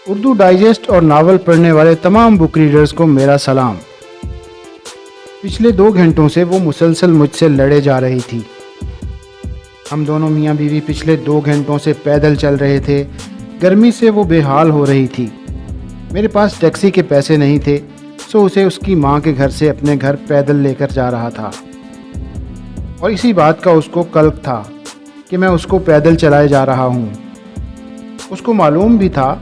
Urdu digest اور novel پڑھنے والے تمام بک ریڈرز کو میرا سلام۔ پچھلے 2 گھنٹوں سے وہ مسلسل مجھ سے لڑے جا رہی تھی۔ ہم دونوں میاں بیوی پچھلے 2 گھنٹوں سے پیدل چل رہے تھے۔ گرمی سے وہ بے حال ہو رہی تھی۔ میرے پاس ٹیکسی کے پیسے نہیں تھے، سو اسے اس کی ماں کے گھر سے اپنے گھر پیدل لے کر جا رہا تھا، اور اسی بات کا اس کو قلق تھا کہ میں اس کو پیدل چلائے جا رہا ہوں۔ اس کو معلوم بھی تھا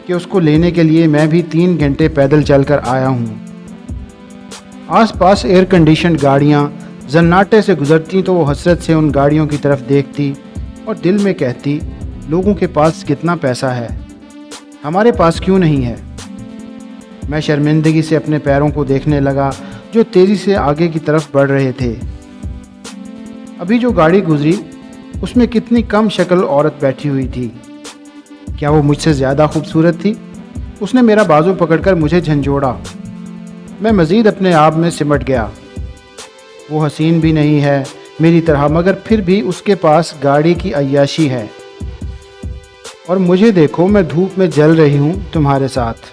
کہ اس کو لینے کے لیے میں بھی 3 گھنٹے پیدل چل کر آیا ہوں۔ آس پاس ایئر کنڈیشنڈ گاڑیاں زناٹے سے گزرتی تو وہ حسرت سے ان گاڑیوں کی طرف دیکھتی اور دل میں کہتی، لوگوں کے پاس کتنا پیسہ ہے، ہمارے پاس کیوں نہیں ہے؟ میں شرمندگی سے اپنے پیروں کو دیکھنے لگا جو تیزی سے آگے کی طرف بڑھ رہے تھے۔ ابھی جو گاڑی گزری اس میں کتنی کم شکل عورت بیٹھی ہوئی تھی۔ کیا وہ مجھ سے زیادہ خوبصورت تھی؟ اس نے میرا بازو پکڑ کر مجھے جھنجھوڑا۔ میں مزید اپنے آپ میں سمٹ گیا۔ وہ حسین بھی نہیں ہے میری طرح، مگر پھر بھی اس کے پاس گاڑی کی عیاشی ہے، اور مجھے دیکھو، میں دھوپ میں جل رہی ہوں تمہارے ساتھ۔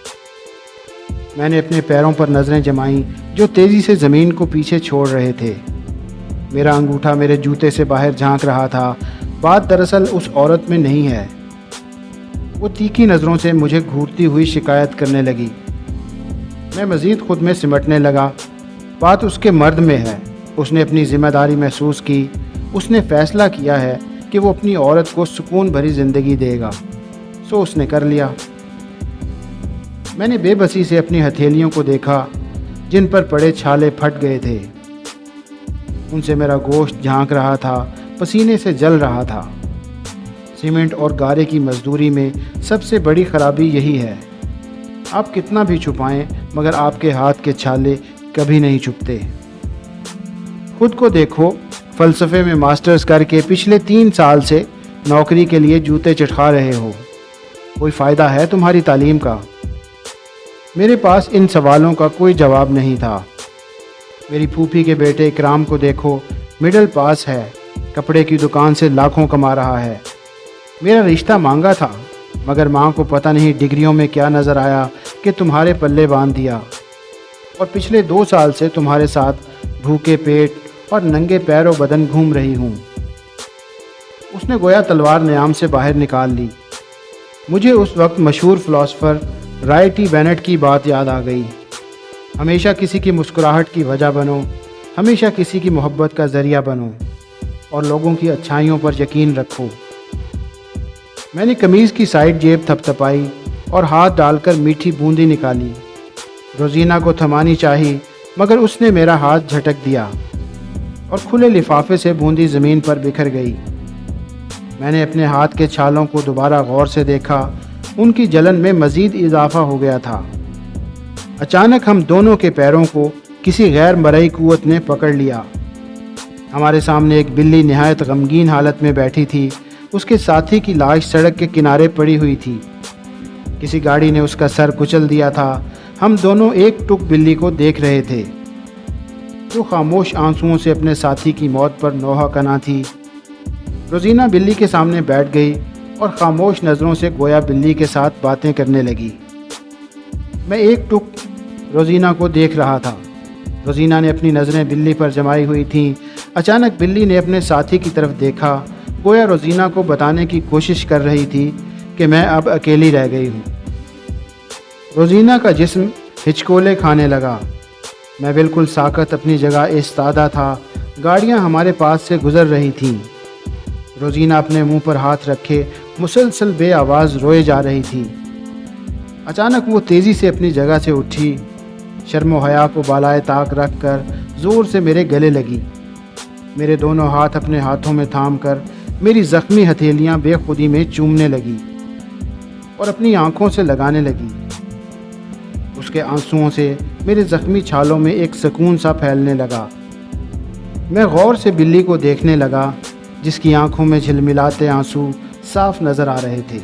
میں نے اپنے پیروں پر نظریں جمائیں جو تیزی سے زمین کو پیچھے چھوڑ رہے تھے۔ میرا انگوٹھا میرے جوتے سے باہر جھانک رہا تھا۔ بات دراصل اس عورت میں نہیں ہے۔ وہ تیکھی نظروں سے مجھے گھورتی ہوئی شکایت کرنے لگی۔ میں مزید خود میں سمٹنے لگا۔ بات اس کے مرد میں ہے۔ اس نے اپنی ذمہ داری محسوس کی۔ اس نے فیصلہ کیا ہے کہ وہ اپنی عورت کو سکون بھری زندگی دے گا، سو اس نے کر لیا۔ میں نے بے بسی سے اپنی ہتھیلیوں کو دیکھا جن پر پڑے چھالے پھٹ گئے تھے۔ ان سے میرا گوشت جھانک رہا تھا، پسینے سے جل رہا تھا۔ سیمنٹ اور گارے کی مزدوری میں سب سے بڑی خرابی یہی ہے، آپ کتنا بھی چھپائیں مگر آپ کے ہاتھ کے چھالے کبھی نہیں چھپتے۔ خود کو دیکھو، فلسفے میں ماسٹرز کر کے پچھلے 3 سال سے نوکری کے لیے جوتے چٹکا رہے ہو۔ کوئی فائدہ ہے تمہاری تعلیم کا؟ میرے پاس ان سوالوں کا کوئی جواب نہیں تھا۔ میری پھوپھی کے بیٹے اکرام کو دیکھو، مڈل پاس ہے، کپڑے کی دکان سے لاکھوں کما رہا ہے۔ میرا رشتہ مانگا تھا، مگر ماں کو پتہ نہیں ڈگریوں میں کیا نظر آیا کہ تمہارے پلے باندھ دیا، اور پچھلے 2 سال سے تمہارے ساتھ بھوکے پیٹ اور ننگے پیر و بدن گھوم رہی ہوں۔ اس نے گویا تلوار نیام سے باہر نکال لی۔ مجھے اس وقت مشہور فلاسفر رائے ٹی بینٹ کی بات یاد آ گئی، ہمیشہ کسی کی مسکراہٹ کی وجہ بنو، ہمیشہ کسی کی محبت کا ذریعہ بنو، اور لوگوں کی اچھائیوں پر یقین رکھو۔ میں نے قمیض کی سائیڈ جیب تھپتھپائی اور ہاتھ ڈال کر میٹھی بوندی نکالی۔ روزینہ کو تھمانی چاہی، مگر اس نے میرا ہاتھ جھٹک دیا اور کھلے لفافے سے بوندی زمین پر بکھر گئی۔ میں نے اپنے ہاتھ کے چھالوں کو دوبارہ غور سے دیکھا، ان کی جلن میں مزید اضافہ ہو گیا تھا۔ اچانک ہم دونوں کے پیروں کو کسی غیر مرئی قوت نے پکڑ لیا۔ ہمارے سامنے ایک بلی نہایت غمگین حالت میں بیٹھی تھی۔ اس کے ساتھی کی لاش سڑک کے کنارے پڑی ہوئی تھی۔ کسی گاڑی نے اس کا سر کچل دیا تھا۔ ہم دونوں ایک ٹک بلی کو دیکھ رہے تھے جو خاموش آنسوؤں سے اپنے ساتھی کی موت پر نوحہ کنا تھی۔ روزینہ بلی کے سامنے بیٹھ گئی اور خاموش نظروں سے گویا بلی کے ساتھ باتیں کرنے لگی۔ میں ایک ٹک روزینہ کو دیکھ رہا تھا۔ روزینہ نے اپنی نظریں بلی پر جمائی ہوئی تھیں۔ اچانک بلی نے اپنے ساتھی کی طرف دیکھا، گویا روزینہ کو بتانے کی کوشش کر رہی تھی کہ میں اب اکیلی رہ گئی ہوں۔ روزینہ کا جسم ہچکولے کھانے لگا۔ میں بالکل ساکت اپنی جگہ ایستادہ تھا۔ گاڑیاں ہمارے پاس سے گزر رہی تھیں۔ روزینہ اپنے منہ پر ہاتھ رکھے مسلسل بے آواز روئے جا رہی تھی۔ اچانک وہ تیزی سے اپنی جگہ سے اٹھی، شرم و حیا کو بالائے طاق رکھ کر زور سے میرے گلے لگی۔ میرے دونوں ہاتھ اپنے ہاتھوں میں تھام کر میری زخمی ہتھیلیاں بے خودی میں چومنے لگی اور اپنی آنکھوں سے لگانے لگی۔ اس کے آنسوؤں سے میرے زخمی چھالوں میں ایک سکون سا پھیلنے لگا۔ میں غور سے بلی کو دیکھنے لگا جس کی آنکھوں میں جھلملاتے آنسو صاف نظر آ رہے تھے۔